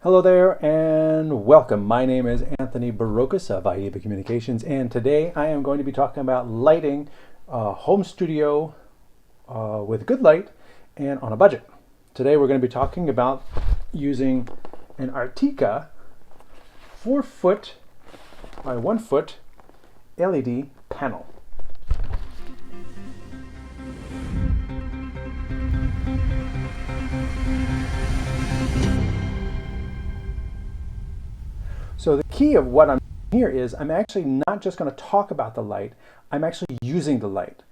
Hello there and welcome. My name is Anthony Barocas of IEBA Communications, and today I am going to be talking about lighting home studio with good light and on a budget. Today we're going to be talking about using an Artika 4-foot by 1-foot LED panel. So the key of what I'm doing here is I'm actually not just going to talk about the light, I'm actually using the light.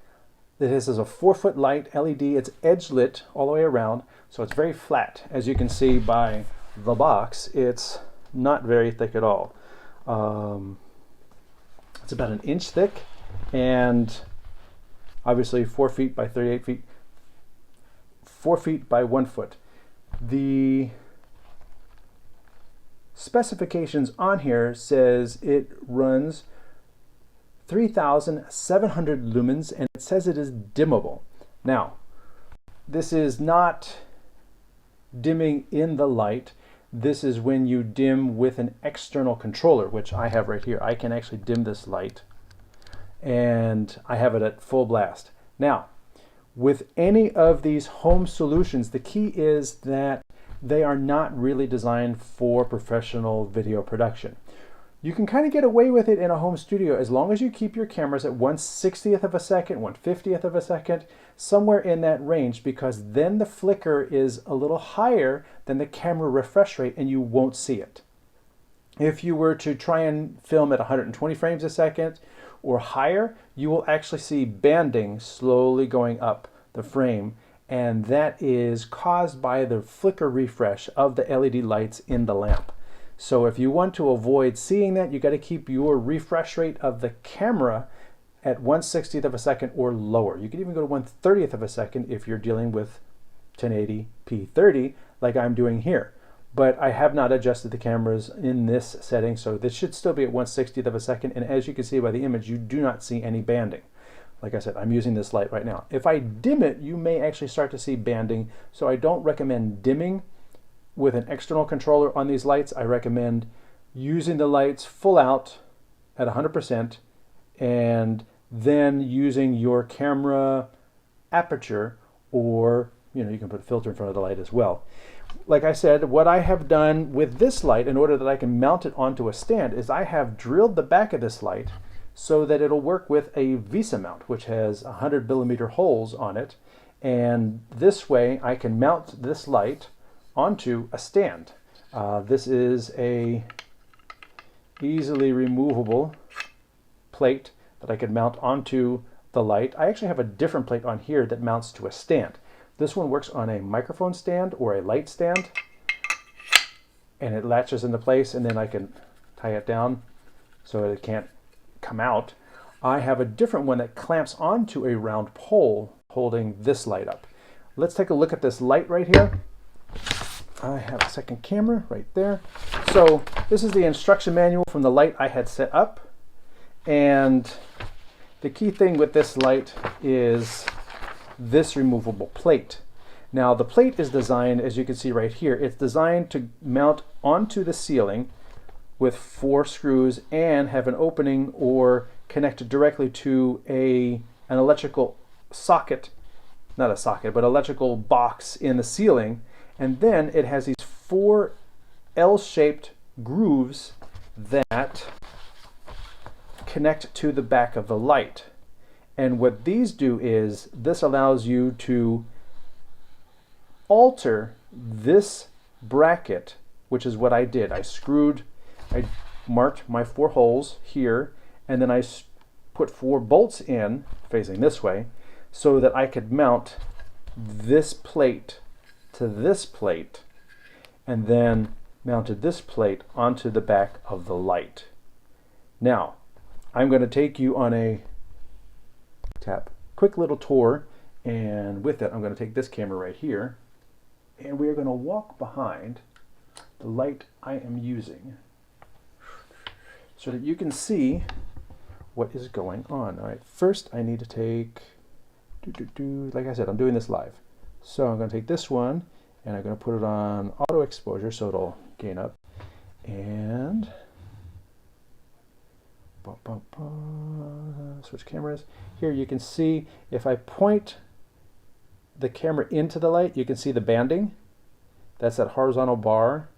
This is a 4-foot light LED, it's edge lit all the way around, so it's very flat. As you can see by the box, it's not very thick at all. It's about an inch thick and obviously 4 feet by 38 feet, 4 feet by 1 foot. The specifications on here says it runs 3,700 lumens and it says it is dimmable. Now, this is not dimming in the light. This is when you dim with an external controller, which I have right here. I can actually dim this light and I have it at full blast. Now, with any of these home solutions, the key is that they are not really designed for professional video production. You can kind of get away with it in a home studio as long as you keep your cameras at 1/60th of a second, 1/50th of a second, somewhere in that range, because then the flicker is a little higher than the camera refresh rate and you won't see it. If you were to try and film at 120 frames a second or higher, you will actually see banding slowly going up the frame, and that is caused by the flicker refresh of the LED lights in the lamp. So if you want to avoid seeing that, you got to keep your refresh rate of the camera at 1/60th of a second or lower. You can even go to 1/30th of a second if you're dealing with 1080p30 like I'm doing here. But I have not adjusted the cameras in this setting, so this should still be at 1/60th of a second, and as you can see by the image, you do not see any banding. Like I said, I'm using this light right now. If I dim it, you may actually start to see banding, so I don't recommend dimming with an external controller on these lights. I recommend using the lights full out at 100% and then using your camera aperture, or you can put a filter in front of the light as well. Like I said, what I have done with this light in order that I can mount it onto a stand is I have drilled the back of this light so that it'll work with a VESA mount, which has 100mm holes on it. And this way I can mount this light onto a stand. This is a easily removable plate that I can mount onto the light. I actually have a different plate on here that mounts to a stand. This one works on a microphone stand or a light stand, and it latches into place, and then I can tie it down so it can't come out. I have a different one that clamps onto a round pole holding this light up. Let's take a look at this light right here. I have a second camera right there. So this is the instruction manual from the light I had set up, and the key thing with this light is this removable plate. Now the plate is designed, as you can see right here, it's designed to mount onto the ceiling with 4 screws and have an opening or connected directly to an electrical socket, not a socket, but electrical box in the ceiling. And then it has these 4 L-shaped grooves that connect to the back of the light. And what these do is this allows you to alter this bracket, which is what I did. I marked my 4 holes here, and then I put 4 bolts in facing this way so that I could mount this plate to this plate, and then mounted this plate onto the back of the light. Now, I'm going to take you on a quick little tour, and with that I'm going to take this camera right here, and we are going to walk behind the light I am using so that you can see what is going on. All right, first I need to take, like I said, I'm doing this live. So I'm going to take this one and I'm going to put it on auto exposure so it'll gain up, and switch cameras. Here you can see if I point the camera into the light, you can see the banding. That's that horizontal bar.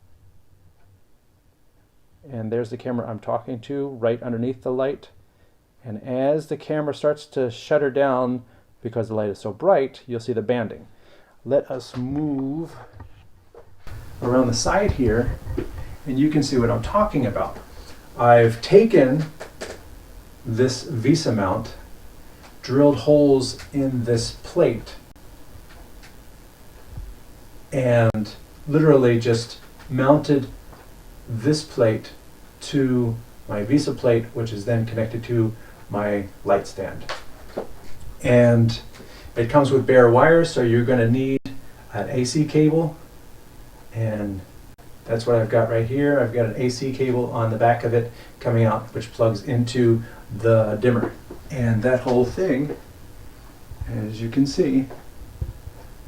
And there's the camera I'm talking to right underneath the light. And as the camera starts to shutter down because the light is so bright, you'll see the banding. Let us move around the side here and you can see what I'm talking about. I've taken this VESA mount, drilled holes in this plate, and literally just mounted this plate to my VESA plate, which is then connected to my light stand. And it comes with bare wires, so you're going to need an AC cable, and that's what I've got right here. I've got an AC cable on the back of it coming out, which plugs into the dimmer. And that whole thing, as you can see,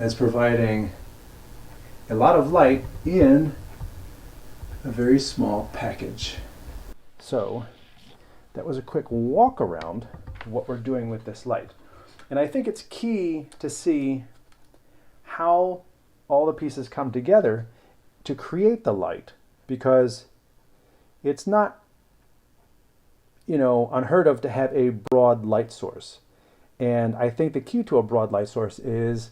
is providing a lot of light in a very small package. So that was a quick walk around what we're doing with this light. And I think it's key to see how all the pieces come together to create the light, because it's not, unheard of to have a broad light source. And I think the key to a broad light source is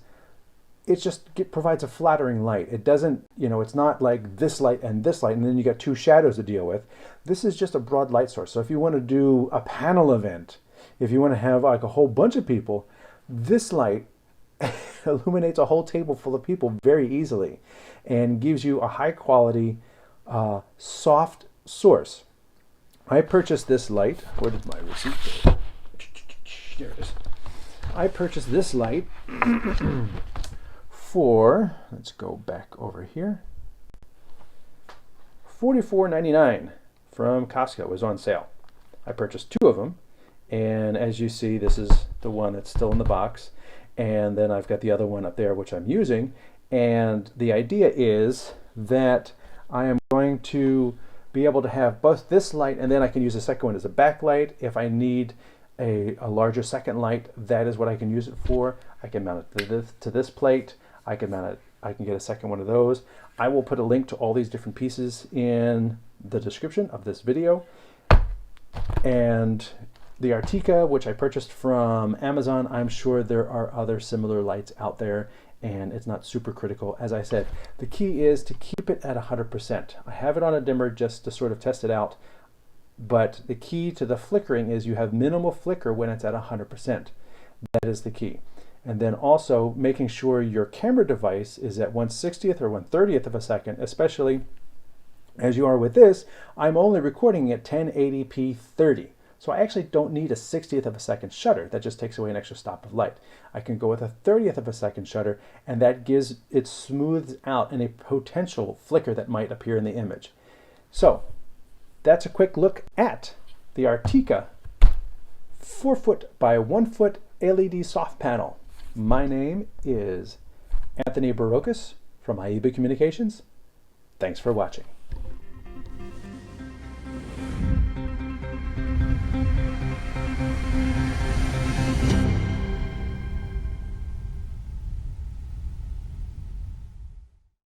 it provides a flattering light. It doesn't, it's not like this light, and then you got two shadows to deal with. This is just a broad light source. So if you want to do a panel event, if you want to have like a whole bunch of people, this light illuminates a whole table full of people very easily and gives you a high quality, soft source. I purchased this light. Where did my receipt go? There it is. I purchased this light for, let's go back over here, $44.99 from Costco. It was on sale. I purchased two of them, and as you see, this is the one that's still in the box, and then I've got the other one up there which I'm using. And the idea is that I am going to be able to have both this light, and then I can use the second one as a backlight. If I need a larger second light, that is what I can use it for. I can mount it to this plate. I can get a second one of those. I will put a link to all these different pieces in the description of this video. And the Artika, which I purchased from Amazon, I'm sure there are other similar lights out there, and it's not super critical. As I said, the key is to keep it at 100%. I have it on a dimmer just to sort of test it out, but the key to the flickering is you have minimal flicker when it's at 100%. That is the key. And then also making sure your camera device is at 1/60th or 1/30th of a second, especially as you are with this. I'm only recording at 1080p 30. So I actually don't need a 60th of a second shutter. That just takes away an extra stop of light. I can go with a 30th of a second shutter, and that it smooths out any potential flicker that might appear in the image. So that's a quick look at the Artika 4-foot by 1-foot LED soft panel. My name is Anthony Barocas from AIBA Communications. Thanks for watching.